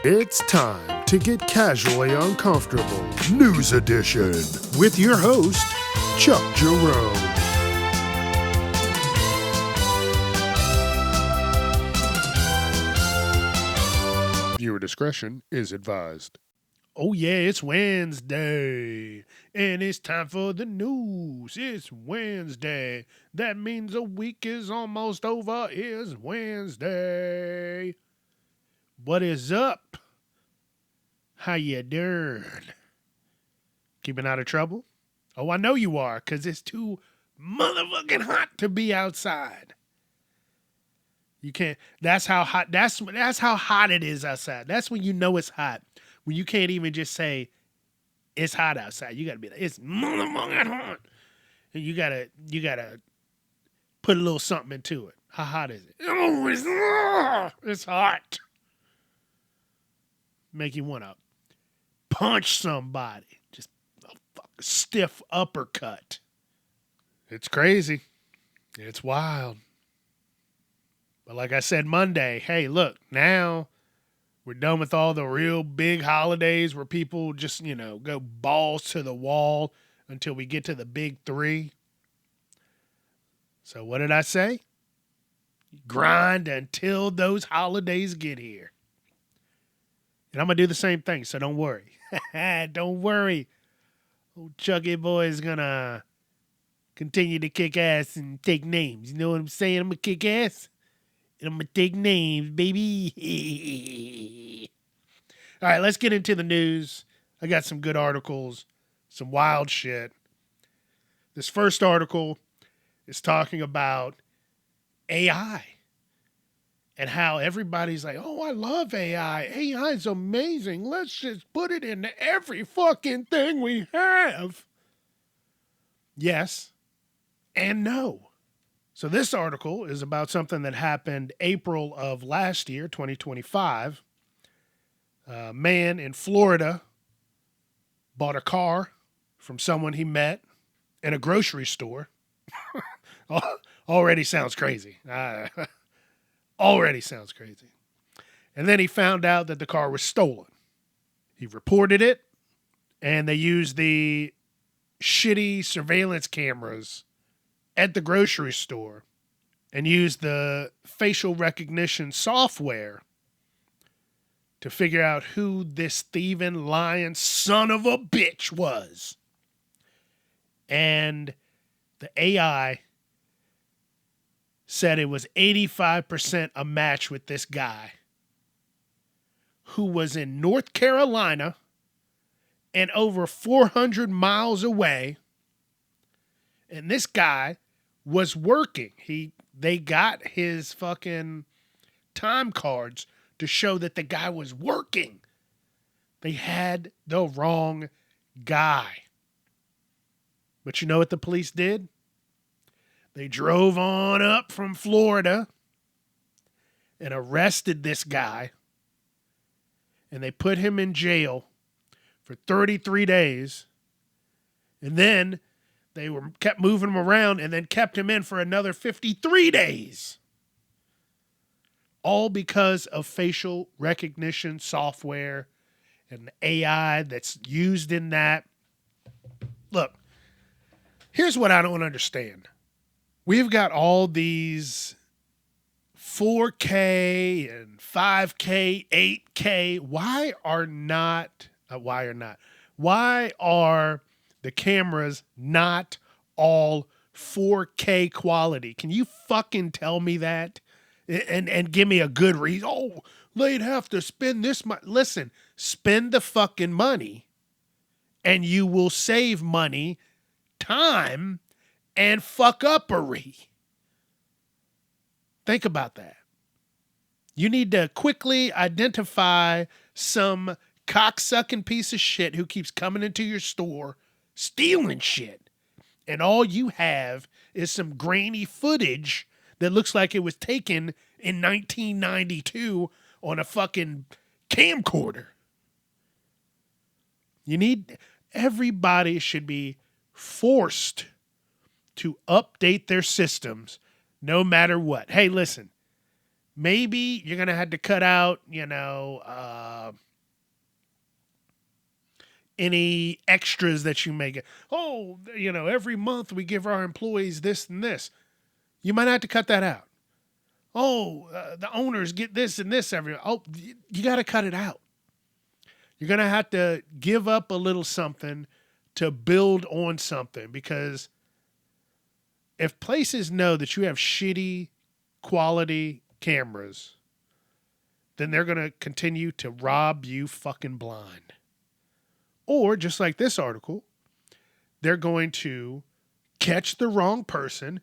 It's time to get casually uncomfortable. News Edition with your host, Chuck Jerome. Viewer discretion is advised. Oh yeah, it's Wednesday, and it's time for the news. It's Wednesday. That means a week is almost over. It's Wednesday. What is up? How you doing? Keeping out of trouble? Oh, I know you are, because it's too motherfucking hot to be outside. You can't, that's how hot, that's how hot it is outside. That's when you know it's hot. When you can't even just say, it's hot outside. You got to be like, it's motherfucking hot. And you gotta put a little something into it. How hot is it? Oh, it's hot. Make you want to punch somebody. Just a fucking stiff uppercut. It's crazy. It's wild. But like I said Monday, hey, look, now we're done with all the real big holidays where people just, go balls to the wall until we get to the big three. So what did I say? Grind until those holidays get here. And I'm going to do the same thing, so don't worry. Don't worry. Old Chucky Boy is going to continue to kick ass and take names. You know what I'm saying? I'm going to kick ass and I'm going to take names, baby. All right, let's get into the news. I got some good articles, some wild shit. This first article is talking about AI. And how everybody's like, oh, I love AI. AI is amazing. Let's just put it into every fucking thing we have. Yes and no. So this article is about something that happened April of last year, 2025. A man in Florida bought a car from someone he met in a grocery store. Already sounds crazy. Already sounds crazy. And then he found out that the car was stolen. He reported it, and they used the shitty surveillance cameras at the grocery store and used the facial recognition software to figure out who this thieving, lying son of a bitch was. And the AI said it was 85% a match with this guy who was in North Carolina and over 400 miles away. And this guy was working. They got his fucking time cards to show that the guy was working. They had the wrong guy. But you know what the police did? They drove on up from Florida and arrested this guy. And they put him in jail for 33 days. And then they kept moving him around and then kept him in for another 53 days. All because of facial recognition software and the AI that's used in that. Look, here's what I don't understand. We've got all these 4K and 5K, 8K. Why are the cameras not all 4K quality? Can you fucking tell me that? And give me a good reason. Oh, they'd have to spend this much. Listen, spend the fucking money and you will save money, time, and fuck-uppery. Think about that. You need to quickly identify some cocksucking piece of shit who keeps coming into your store, stealing shit. And all you have is some grainy footage that looks like it was taken in 1992 on a fucking camcorder. Everybody should be forced to update their systems no matter what. Hey, listen, maybe you're going to have to cut out, any extras that you may get. Oh, every month we give our employees this and this. You might have to cut that out. Oh, the owners get this and this every. Oh, you got to cut it out. You're going to have to give up a little something to build on something, because if places know that you have shitty quality cameras, then they're going to continue to rob you fucking blind. Or, just like this article, they're going to catch the wrong person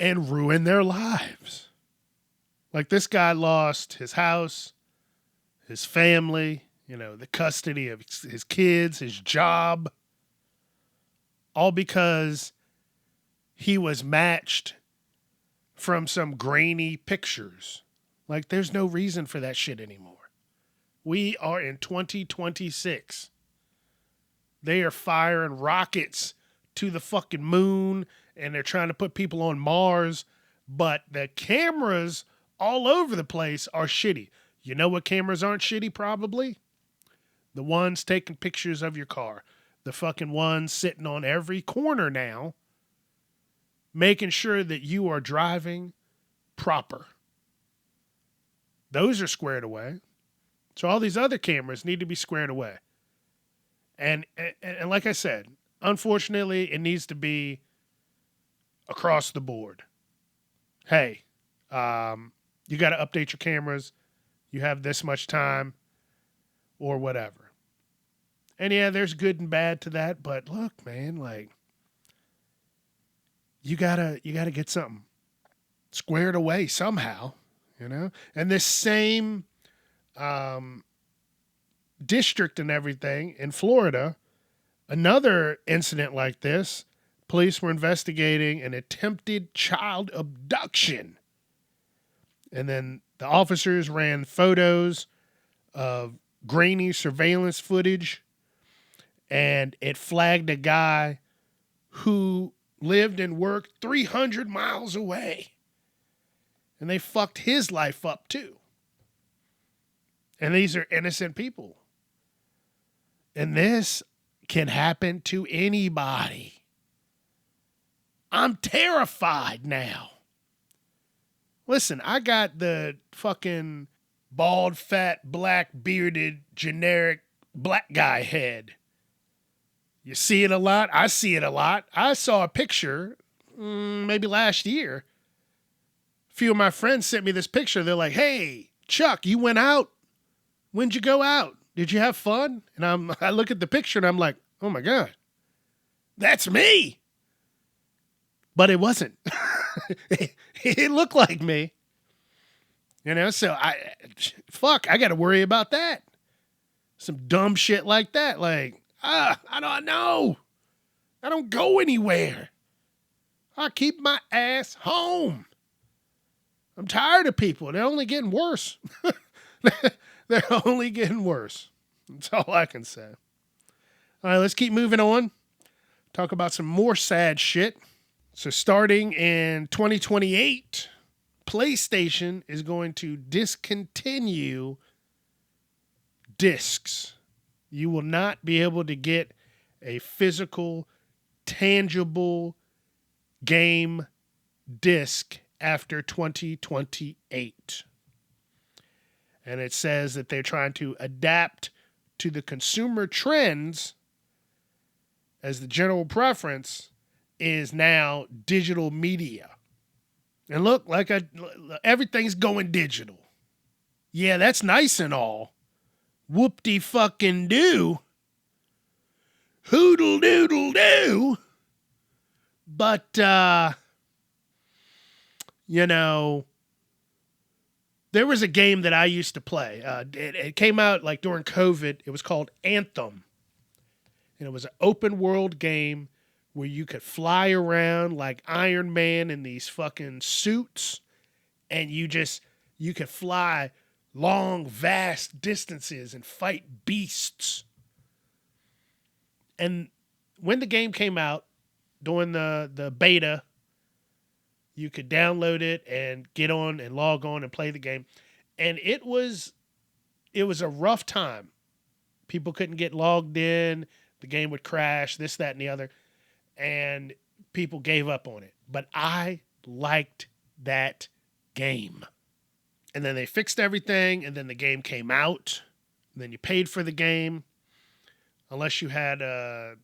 and ruin their lives. Like, this guy lost his house, his family, the custody of his kids, his job, all because he was matched from some grainy pictures. Like, there's no reason for that shit anymore. We are in 2026. They are firing rockets to the fucking moon, and they're trying to put people on Mars, but the cameras all over the place are shitty. You know what cameras aren't shitty, probably? The ones taking pictures of your car. The fucking ones sitting on every corner now, making sure that you are driving proper. Those are squared away. So all these other cameras need to be squared away. And like I said, unfortunately, it needs to be across the board. Hey, you got to update your cameras. You have this much time or whatever. And yeah, there's good and bad to that. But look, man, like, you gotta get something squared away somehow, And this same district and everything in Florida, another incident like this, police were investigating an attempted child abduction. And then the officers ran photos of grainy surveillance footage, and it flagged a guy who lived and worked 300 miles away. And they fucked his life up too. And these are innocent people. And this can happen to anybody. I'm terrified now. Listen, I got the fucking bald, fat, black, bearded, generic black guy head. You see it a lot. I see it a lot. I saw a picture maybe last year. A few of my friends sent me this picture. They're like, hey, Chuck, you went out? When'd you go out? Did you have fun? And I look at the picture and I'm like, oh my God, that's me. But it wasn't. It looked like me. So I got to worry about that. Some dumb shit like that. Like, I don't know. I don't go anywhere. I keep my ass home. I'm tired of people. They're only getting worse. They're only getting worse. That's all I can say. All right, let's keep moving on. Talk about some more sad shit. So starting in 2028, PlayStation is going to discontinue discs. You will not be able to get a physical, tangible game disc after 2028. And it says that they're trying to adapt to the consumer trends, as the general preference is now digital media. And look, everything's going digital. Yeah, that's nice and all. Whoop-de-fucking-do. Hoodle-doodle-do. But, there was a game that I used to play. It came out like during COVID. It was called Anthem. And it was an open world game where you could fly around like Iron Man in these fucking suits. And you could fly long, vast distances and fight beasts. And when the game came out, during the beta, you could download it and get on and log on and play the game. And it was a rough time. People couldn't get logged in. the game would crash, this, that, and the other, and people gave up on it. But I liked that game. And then they fixed everything, and then the game came out. And then you paid for the game, unless you had a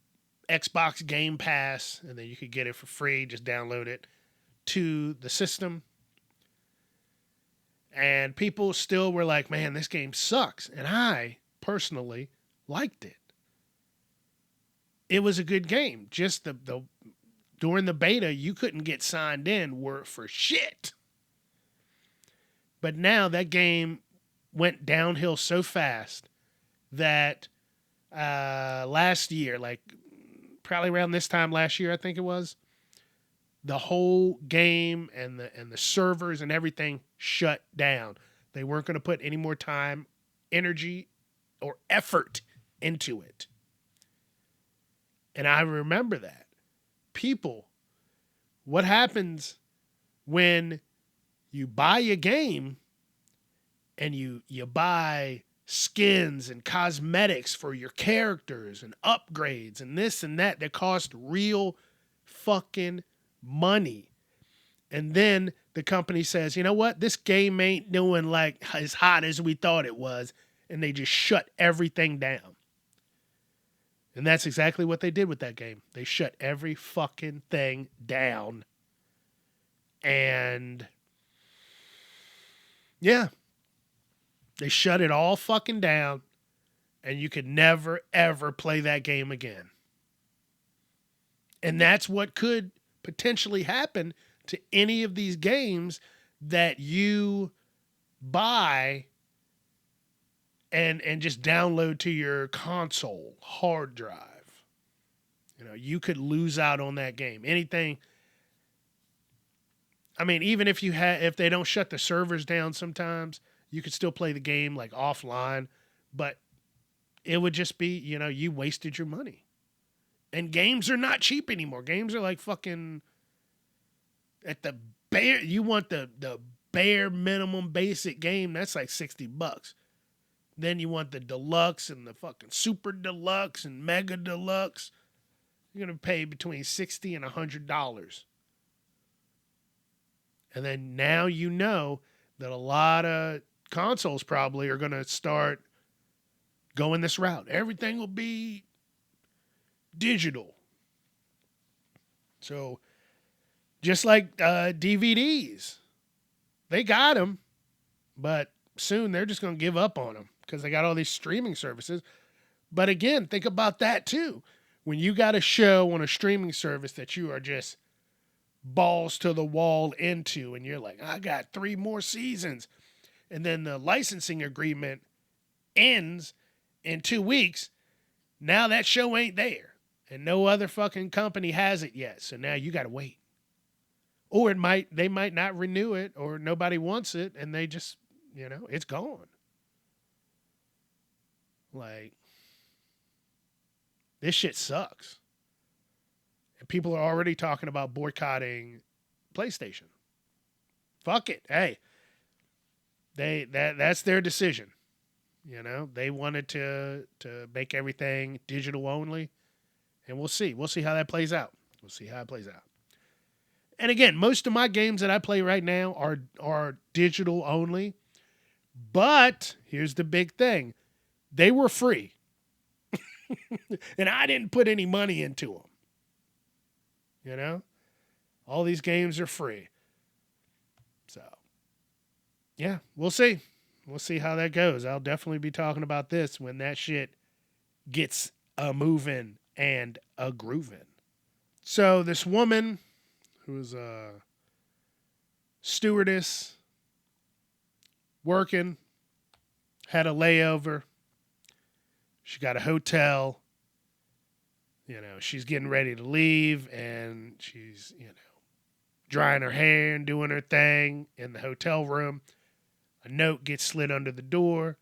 Xbox Game Pass, and then you could get it for free, just download it to the system. And people still were like, man, this game sucks. And I personally liked it. It was a good game. Just the during the beta, you couldn't get signed in for shit. But now that game went downhill so fast that last year, like probably around this time last year, I think it was, the whole game and the servers and everything shut down. They weren't going to put any more time, energy, or effort into it. And I remember that. People, what happens when you buy a game and you buy skins and cosmetics for your characters and upgrades and this and that cost real fucking money. And then the company says, you know what? This game ain't doing like as hot as we thought it was. And they just shut everything down. And that's exactly what they did with that game. They shut every fucking thing down. And yeah, they shut it all fucking down. And you could never, ever play that game again. And that's what could potentially happen to any of these games that you buy and just download to your console hard drive. You know, you could lose out on that game. Anything. I mean, even if they don't shut the servers down sometimes, you could still play the game like offline, but it would just be, you know, you wasted your money. And games are not cheap anymore. Games are like fucking at the bare, you want the bare minimum basic game, that's like $60. Then you want the deluxe and the fucking super deluxe and mega deluxe. You're going to pay between $60 and $100. And then now you know that a lot of consoles probably are going to start going this route. Everything will be digital. So just like DVDs, they got them, but soon they're just going to give up on them because they got all these streaming services. But again, think about that too. When you got a show on a streaming service that you are just balls to the wall into, and you're like, I got 3 more seasons. And then the licensing agreement ends in 2 weeks. Now that show ain't there. And no other fucking company has it yet. So now you got to wait. Or they might not renew it, or nobody wants it, and they just, you know, it's gone. Like, this shit sucks. And people are already talking about boycotting PlayStation. Fuck it. Hey, that's their decision. You know, they wanted to make everything digital only, and we'll see. We'll see how that plays out. And again, most of my games that I play right now are digital only. But here's the big thing. They were free. And I didn't put any money into them. You know? All these games are free. So, yeah, we'll see. We'll see how that goes. I'll definitely be talking about this when that shit gets a moving and a grooving. So this woman who's a stewardess working, had a layover. She got a hotel. You know, she's getting ready to leave, and she's, you know, drying her hair and doing her thing in the hotel room. A note gets slid under the door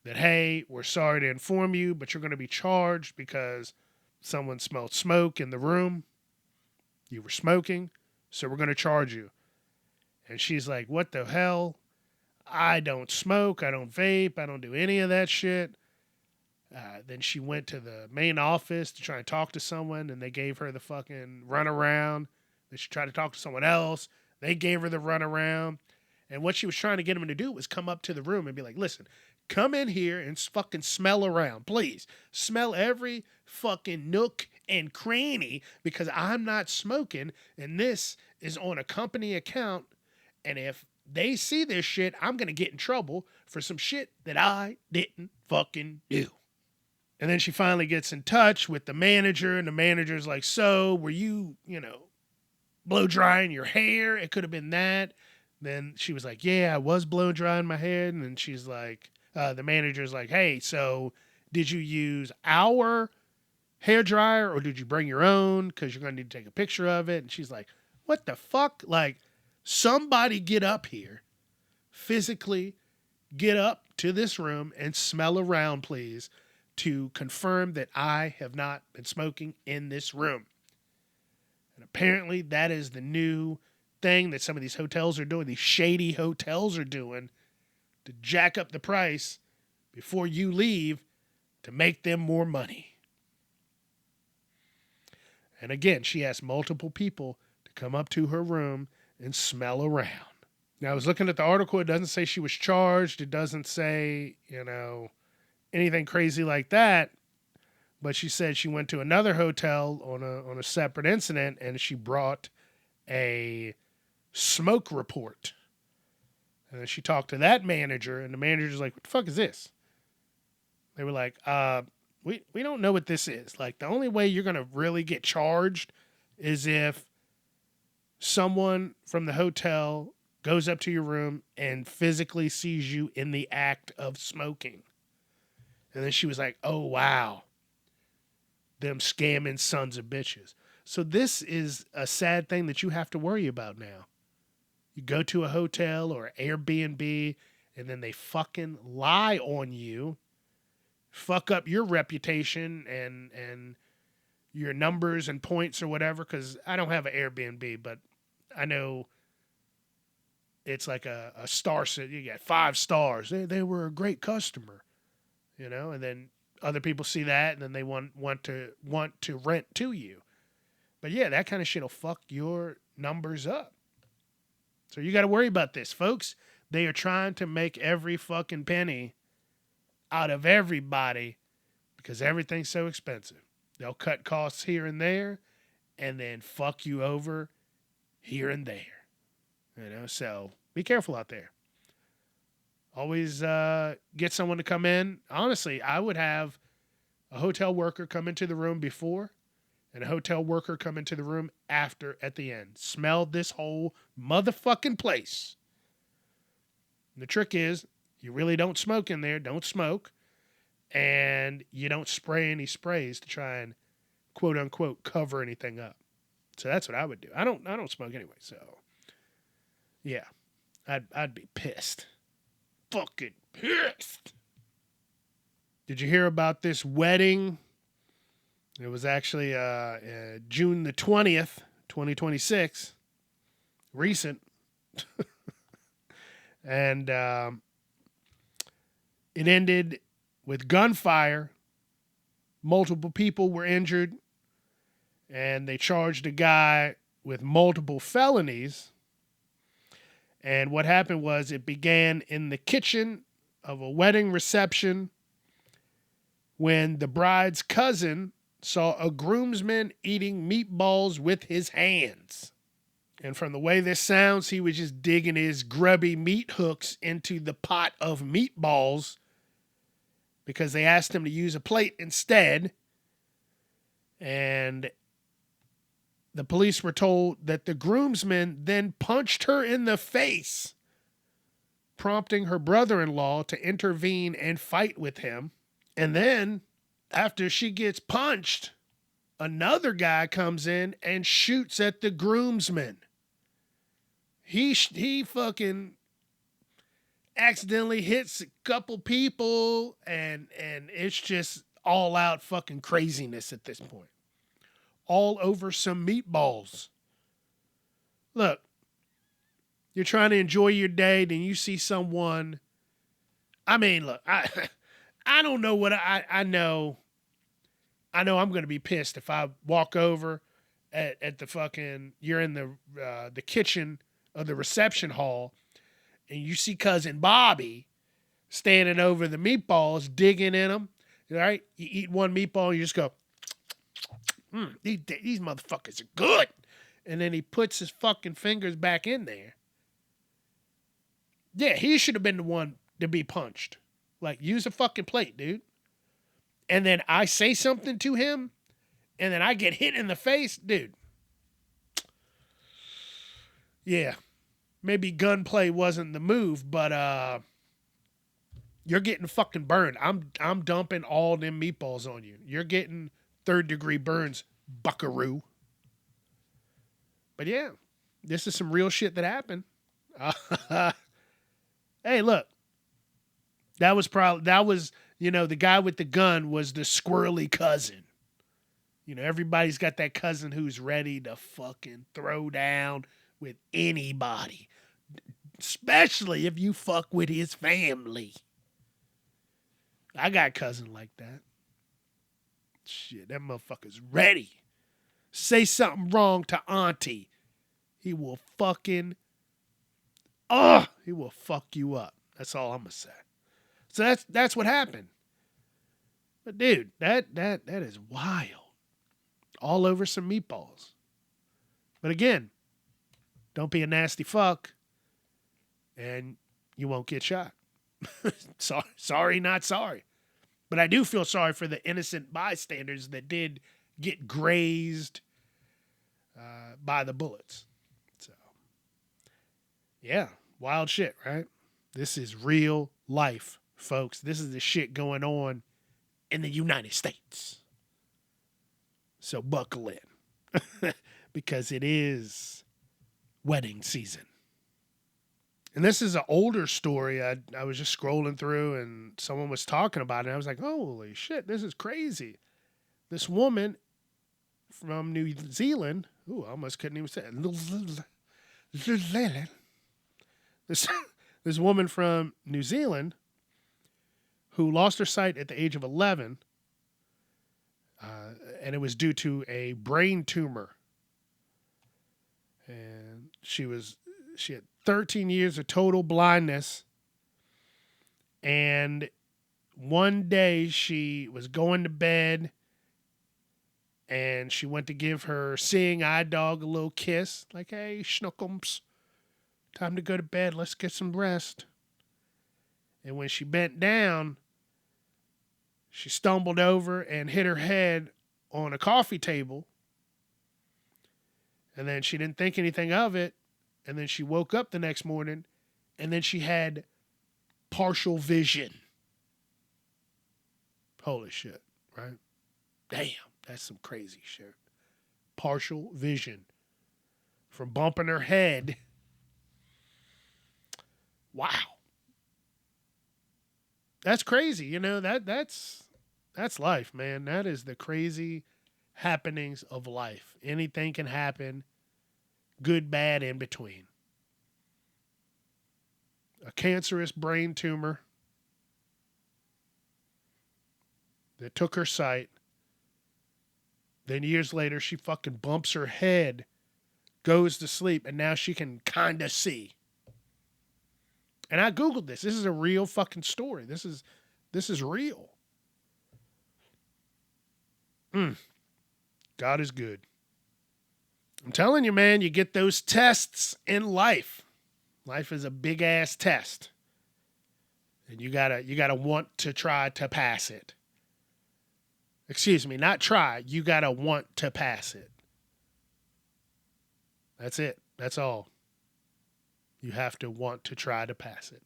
that, hey, we're sorry to inform you, but you're going to be charged because someone smelled smoke in the room. You were smoking, so we're going to charge you. And she's like, what the hell? I don't smoke. I don't vape. I don't do any of that shit. Then she went to the main office to try and talk to someone, and they gave her the fucking runaround. Then she tried to talk to someone else. They gave her the runaround. And what she was trying to get him to do was come up to the room and be like, listen, come in here and fucking smell around, please. Smell every fucking nook and cranny because I'm not smoking, and this is on a company account. And if they see this shit, I'm going to get in trouble for some shit that I didn't fucking do. And then she finally gets in touch with the manager, and the manager's like, so were you, blow drying your hair? It could have been that. Then she was like, yeah, I was blow drying my hair. And then she's like, the manager's like, hey, so did you use our hair dryer or did you bring your own? Because you're going to need to take a picture of it. And she's like, what the fuck? Like, somebody get up here, physically get up to this room and smell around, please, to confirm that I have not been smoking in this room. And apparently that is the new thing that some of these hotels are doing, these shady hotels are doing, to jack up the price before you leave to make them more money. And again, she asked multiple people to come up to her room and smell around. Now, I was looking at the article. It doesn't say she was charged. It doesn't say, anything crazy like that. But she said she went to another hotel on a separate incident, and she brought a smoke report. And then she talked to that manager, and the manager's like, what the fuck is this? They were like, we don't know what this is. Like, the only way you're going to really get charged is if someone from the hotel goes up to your room and physically sees you in the act of smoking. And then she was like, oh, wow. Them scamming sons of bitches. So this is a sad thing that you have to worry about now. You go to a hotel or Airbnb, and then they fucking lie on you, fuck up your reputation and your numbers and points or whatever, because I don't have an Airbnb, but I know it's like a star set. You get 5 stars. They were a great customer, and then other people see that and then they want to rent to you. But yeah, that kind of shit will fuck your numbers up. So you got to worry about this, folks. They are trying to make every fucking penny out of everybody because everything's so expensive. They'll cut costs here and there and then fuck you over here and there. So be careful out there. Always get someone to come in. Honestly, I would have a hotel worker come into the room before and a hotel worker come into the room after at the end. Smell this whole motherfucking place. And the trick is, you really don't smoke in there. Don't smoke. And you don't spray any sprays to try and quote unquote cover anything up. So that's what I would do. I don't smoke anyway, so yeah. I'd be pissed. Fucking pissed. Did you hear about this wedding? It was actually June the 20th, 2026. Recent. And it ended with gunfire. Multiple people were injured. And they charged a guy with multiple felonies. And what happened was it began in the kitchen of a wedding reception when the bride's cousin saw a groomsman eating meatballs with his hands. And from the way this sounds, he was just digging his grubby meat hooks into the pot of meatballs because they asked him to use a plate instead. And the police were told that the groomsman then punched her in the face, prompting her brother-in-law to intervene and fight with him. And then, after she gets punched, another guy comes in and shoots at the groomsman. He fucking accidentally hits a couple people, and it's just all out fucking craziness at this point. All over some meatballs. Look, you're trying to enjoy your day, then you see someone. I mean, look, I don't know what I know. I know I'm going to be pissed if I walk over at the fucking, you're in the kitchen of the reception hall and you see cousin Bobby standing over the meatballs, digging in them. Right? You eat one meatball, you just go, these motherfuckers are good. And then he puts his fucking fingers back in there. Yeah, he should have been the one to be punched. Like, use a fucking plate, dude. And then I say something to him, and then I get hit in the face, dude. Yeah, maybe gunplay wasn't the move, but you're getting fucking burned. I'm dumping all them meatballs on you. You're getting 3rd-degree burns, buckaroo. But yeah, this is some real shit that happened. Hey, look. That was the guy with the gun was the squirrely cousin. Everybody's got that cousin who's ready to fucking throw down with anybody, especially if you fuck with his family. I got a cousin like that. Shit, that motherfucker's ready. Say something wrong to auntie. He will fucking, he will fuck you up. That's all I'm going to say. So that's what happened. But dude, that is wild. All over some meatballs. But again, don't be a nasty fuck and you won't get shot. Sorry, not sorry. But I do feel sorry for the innocent bystanders that did get grazed by the bullets. So, yeah, wild shit, right? This is real life, folks. This is the shit going on in the United States. So buckle in because it is wedding season. And this is an older story. I was just scrolling through and someone was talking about it. And I was like, holy shit, this is crazy. This woman from New Zealand. Ooh, I almost couldn't even say it. This woman from New Zealand who lost her sight at the age of 11. And it was due to a brain tumor. And she had 13 years of total blindness. And one day she was going to bed and she went to give her seeing eye dog a little kiss. Like, hey, schnookums, time to go to bed. Let's get some rest. And when she bent down, she stumbled over and hit her head on a coffee table. And then she didn't think anything of it. And then she woke up the next morning and then she had partial vision. Holy shit, right? Damn, that's some crazy shit. Partial vision from bumping her head. Wow. That's crazy. That's life, man. That is the crazy happenings of life. Anything can happen, good, bad, in between. A cancerous brain tumor that took her sight. Then years later, she fucking bumps her head, goes to sleep, and now she can kind of see. And I Googled this. This is a real fucking story. This is real. God is good. I'm telling you, man, you get those tests in life. Life is a big ass test. And you gotta want to try to pass it. Excuse me, not try. You gotta want to pass it. That's it. That's all. You have to want to try to pass it.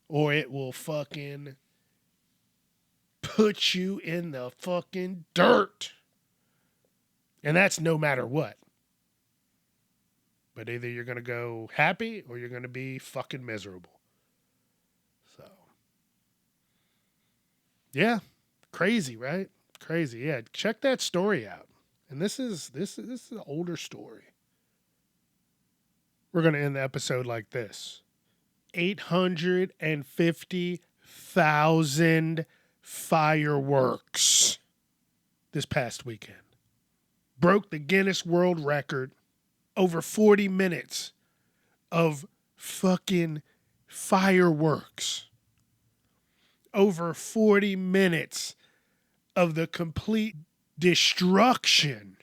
Or it will fucking put you in the fucking dirt. And that's no matter what. But either you're going to go happy or you're going to be fucking miserable. So, yeah, crazy, right? Crazy. Yeah, check that story out. And this is an older story. We're going to end the episode like this. 850 100,000 fireworks this past weekend. Broke the Guinness World Record. Over 40 minutes of fucking fireworks. Over 40 minutes of the complete destruction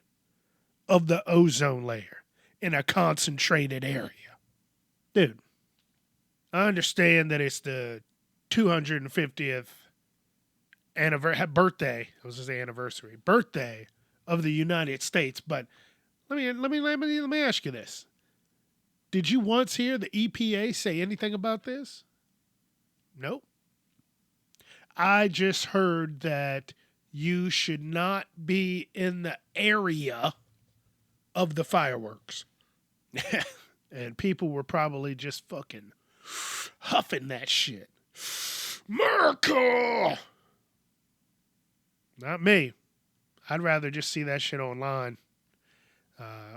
of the ozone layer in a concentrated area. Dude, I understand that it's the 250th birthday of the United States, but let me ask you this. Did you once hear the EPA say anything about this? Nope. I just heard that you should not be in the area of the fireworks. And people were probably just fucking huffing that shit. America! Not me. I'd rather just see that shit online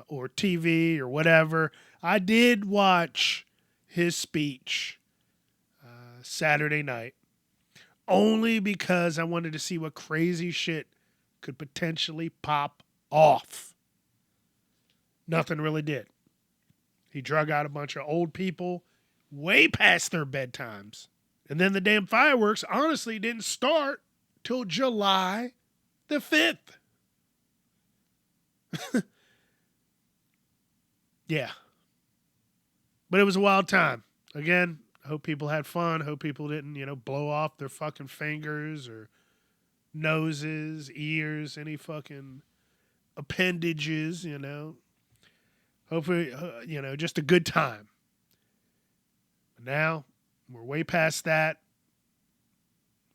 or TV or whatever. I did watch his speech Saturday night only because I wanted to see what crazy shit could potentially pop off. Nothing really did. He drug out a bunch of old people way past their bedtimes. And then the damn fireworks honestly didn't start till July the 5th. Yeah. But it was a wild time. Again, I hope people had fun. Hope people didn't, blow off their fucking fingers or noses, ears, any fucking appendages, Hopefully, just a good time. But now, we're way past that.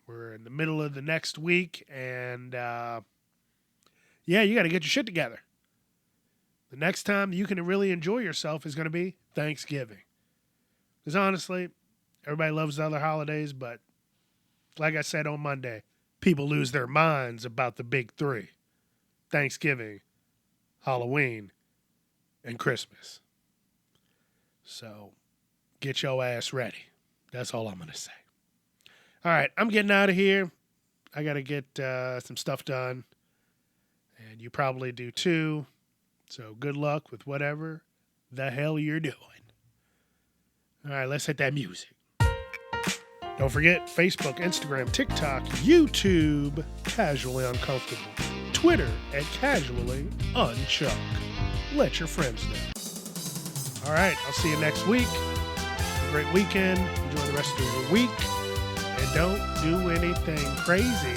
We're in the middle of the next week, and, you got to get your shit together. The next time you can really enjoy yourself is going to be Thanksgiving. Because honestly, everybody loves the other holidays, but like I said on Monday, people lose their minds about the big three. Thanksgiving, Halloween, and Christmas. So get your ass ready. That's all I'm going to say. All right, I'm getting out of here. I got to get some stuff done. And you probably do too. So good luck with whatever the hell you're doing. All right, let's hit that music. Don't forget Facebook, Instagram, TikTok, YouTube, Casually Uncomfortable, Twitter at Casually Unchuck. Let your friends know. All right, I'll see you next week. Have a great weekend. Enjoy the rest of your week. And don't do anything crazy.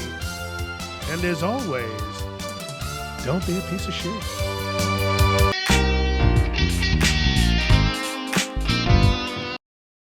And as always, don't be a piece of shit.